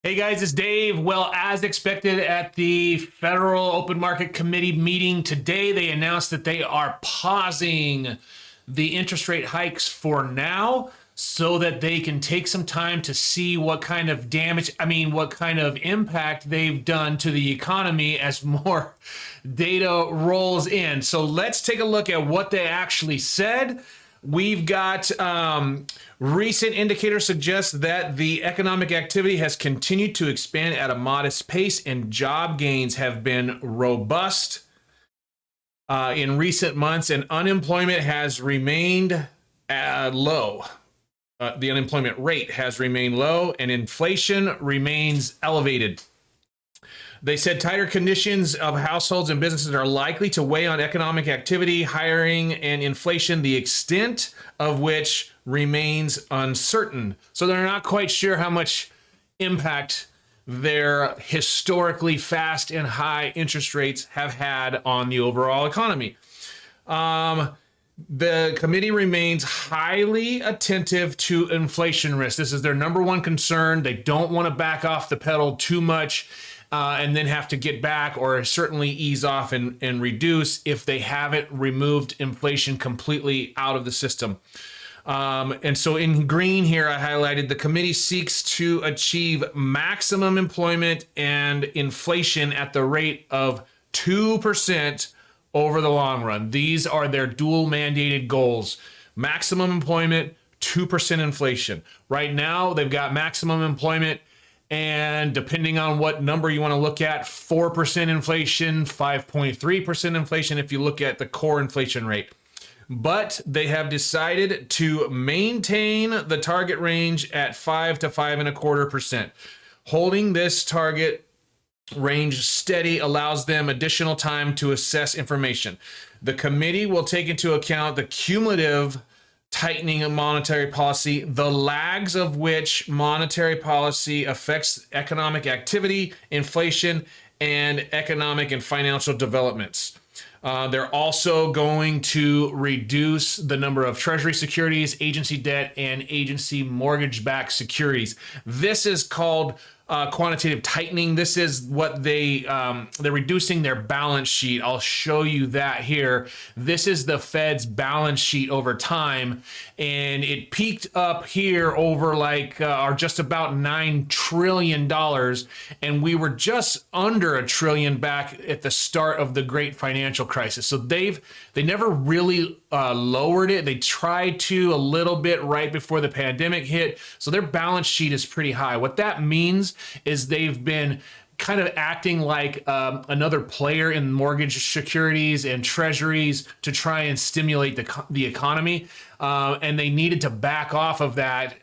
Hey guys, it's Dave. Well, as expected at the Federal Open Market Committee meeting today, they announced that they are pausing the interest rate hikes for now so that they can take some time to see what kind of what kind of impact they've done to the economy as more data rolls in. So let's take a look at what they actually said. We've got recent indicators suggest that the economic activity has continued to expand at a modest pace and job gains have been robust in recent months, and unemployment has remained low. The unemployment rate has remained low and inflation remains elevated. They said tighter conditions of households and businesses are likely to weigh on economic activity, hiring, and inflation, the extent of which remains uncertain. So they're not quite sure how much impact their historically fast and high interest rates have had on the overall economy. The committee remains highly attentive to inflation risk. This is their number one concern. They don't want to back off the pedal too much and then have to get back or certainly ease off and reduce if they haven't removed inflation completely out of the system. And so in green here, I highlighted the committee seeks to achieve maximum employment and inflation at the rate of 2% over the long run. These are their dual mandated goals: maximum employment, 2% inflation. Right now, they've got maximum employment, and depending on what number you want to look at, 4% inflation, 5.3% inflation if you look at the core inflation rate. But they have decided to maintain the target range at 5 to 5.25%. Holding this target range steady allows them additional time to assess information. The committee will take into account the cumulative tightening of monetary policy, the lags of which monetary policy affects economic activity, inflation, and economic and financial developments. They're also going to reduce the number of treasury securities, agency debt, and agency mortgage-backed securities. This is called quantitative tightening. This is what they're reducing their balance sheet. I'll show you that here. This is the Fed's balance sheet over time, and it peaked up here over or just about $9 trillion, and we were just under $1 trillion back at the start of the great financial crisis. So they never really lowered it. They tried to a little bit right before the pandemic hit. So their balance sheet is pretty high. What that means is they've been kind of acting like another player in mortgage securities and treasuries to try and stimulate the economy. And they needed to back off of that,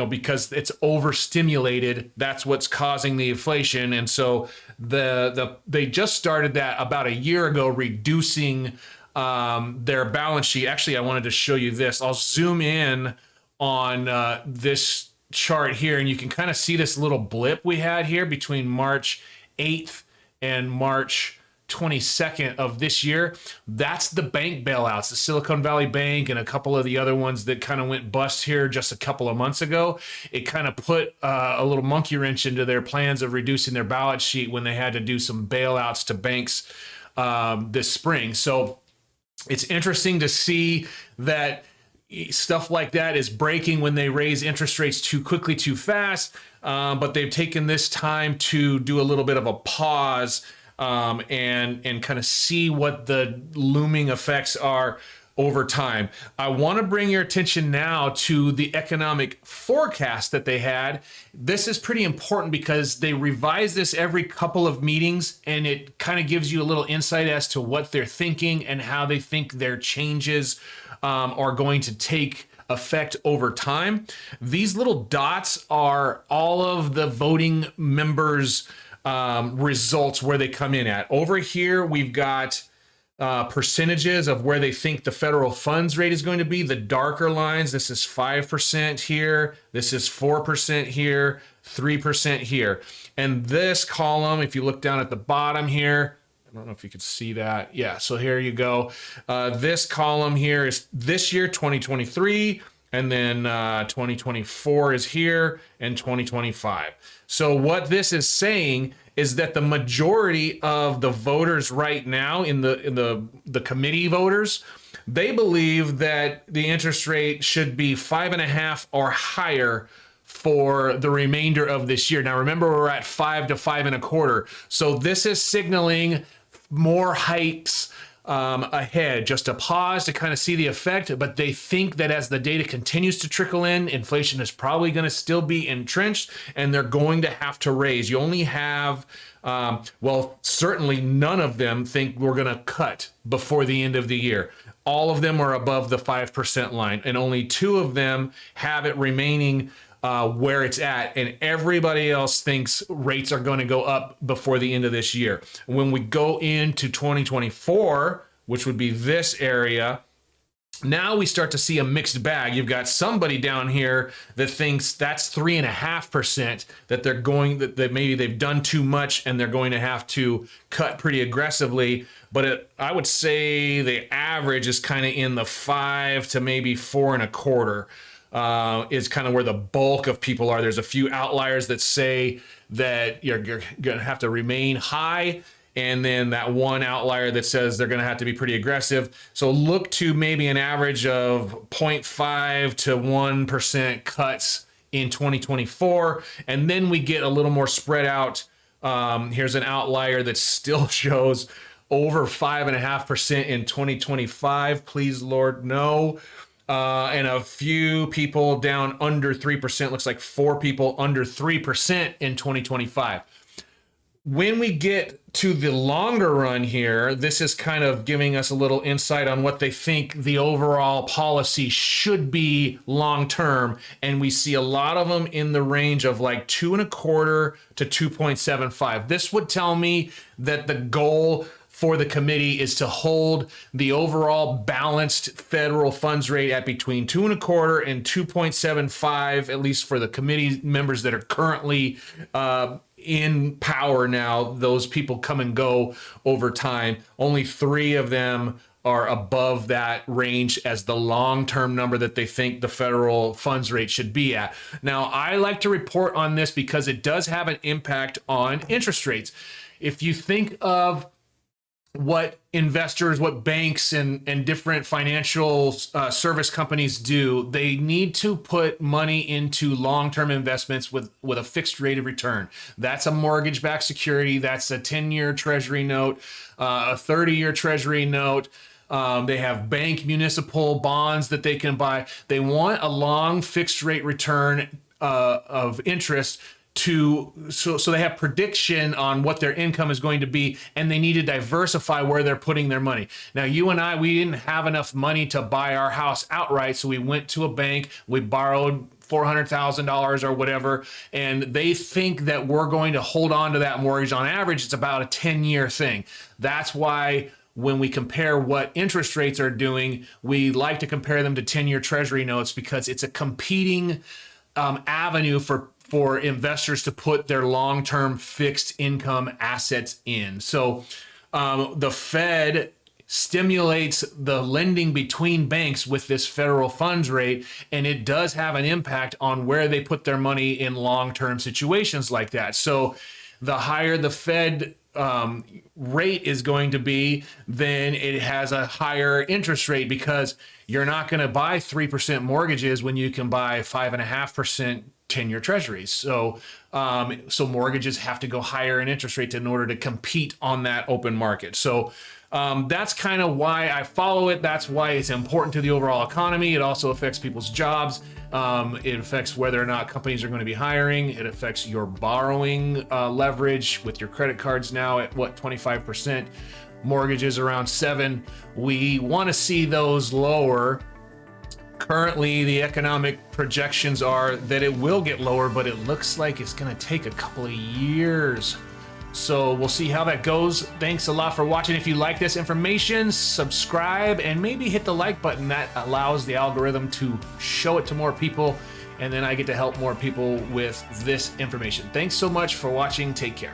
because it's overstimulated. That's what's causing the inflation. And so they just started that about a year ago, reducing their balance sheet. Actually, I wanted to show you this. I'll zoom in on this chart here, and you can kind of see this little blip we had here between March 8th and March 22nd of this year. That's the bank bailouts, the Silicon Valley Bank and a couple of the other ones that kind of went bust here just a couple of months ago. It kind of put a little monkey wrench into their plans of reducing their balance sheet when they had to do some bailouts to banks this spring. So it's interesting to see that stuff like that is breaking when they raise interest rates too quickly, too fast. But they've taken this time to do a little bit of a pause and kind of see what the looming effects are over time. I want to bring your attention now to the economic forecast that they had. This is pretty important because they revise this every couple of meetings, and it kind of gives you a little insight as to what they're thinking and how they think their changes are going to take effect over time. These little dots are all of the voting members' results where they come in at. Over here, we've got percentages of where they think the federal funds rate is going to be. The darker lines, this is 5% here, this is 4% here, 3% here. And this column, if you look down at the bottom here, I don't know if you could see that. Yeah, so here you go. This column here is this year, 2023, and then 2024 is here, and 2025. So what this is saying is that the majority of the voters right now in the committee voters, they believe that the interest rate should be 5.5 or higher for the remainder of this year. Now, remember, we're at 5 to 5.25. So this is signaling more hikes ahead, just a pause to kind of see the effect. But they think that as the data continues to trickle in, inflation is probably going to still be entrenched, and they're going to have to raise. You only have, well, certainly none of them think we're going to cut before the end of the year. All of them are above the 5% line, and only 2 of them have it remaining where it's at, and everybody else thinks rates are going to go up before the end of this year. When we go into 2024, which would be this area, now we start to see a mixed bag. You've got somebody down here that thinks that's 3.5%, that maybe they've done too much and they're going to have to cut pretty aggressively. But I would say the average is kind of in the 5 to maybe 4.25. Is kind of where the bulk of people are. There's a few outliers that say that you're going to have to remain high, and then that one outlier that says they're going to have to be pretty aggressive. So look to maybe an average of 0.5 to 1% cuts in 2024, and then we get a little more spread out. Here's an outlier that still shows over 5.5% in 2025. Please, Lord, no. And a few people down under 3%. Looks like 4 people under 3% in 2025. When we get to the longer run here, this is kind of giving us a little insight on what they think the overall policy should be long term. And we see a lot of them in the range of like 2.25 to 2.75. This would tell me that the goal for the committee is to hold the overall balanced federal funds rate at between 2.25 and 2.75, at least for the committee members that are currently in power now. Those people come and go over time. Only 3 of them are above that range as the long-term number that they think the federal funds rate should be at. Now, I like to report on this because it does have an impact on interest rates. If you think of what investors, what banks and different financial service companies do, they need to put money into long-term investments with a fixed rate of return. That's a mortgage-backed security. That's a 10-year treasury note, a 30-year treasury note. They have bank municipal bonds that they can buy. They want a long fixed rate return of interest so they have prediction on what their income is going to be, and they need to diversify where they're putting their money. Now, you and I, we didn't have enough money to buy our house outright, so we went to a bank, we borrowed $400,000 or whatever, and they think that we're going to hold on to that mortgage. On average, it's about a 10-year thing. That's why when we compare what interest rates are doing, we like to compare them to 10-year treasury notes, because it's a competing avenue for investors to put their long-term fixed income assets in. So the Fed stimulates the lending between banks with this federal funds rate, and it does have an impact on where they put their money in long-term situations like that. So the higher the Fed rate is going to be, then it has a higher interest rate, because you're not going to buy 3% mortgages when you can buy 5.5% 10-year treasuries. So mortgages have to go higher in interest rates in order to compete on that open market. So that's kind of why I follow it. That's why it's important to the overall economy. It also affects people's jobs. It affects whether or not companies are going to be hiring. It affects your borrowing leverage with your credit cards now at 25%, mortgages around 7%. We want to see those lower. Currently, the economic projections are that it will get lower, but it looks like it's going to take a couple of years. So we'll see how that goes. Thanks a lot for watching. If you like this information, subscribe and maybe hit the like button. That allows the algorithm to show it to more people, and then I get to help more people with this information. Thanks so much for watching. Take care.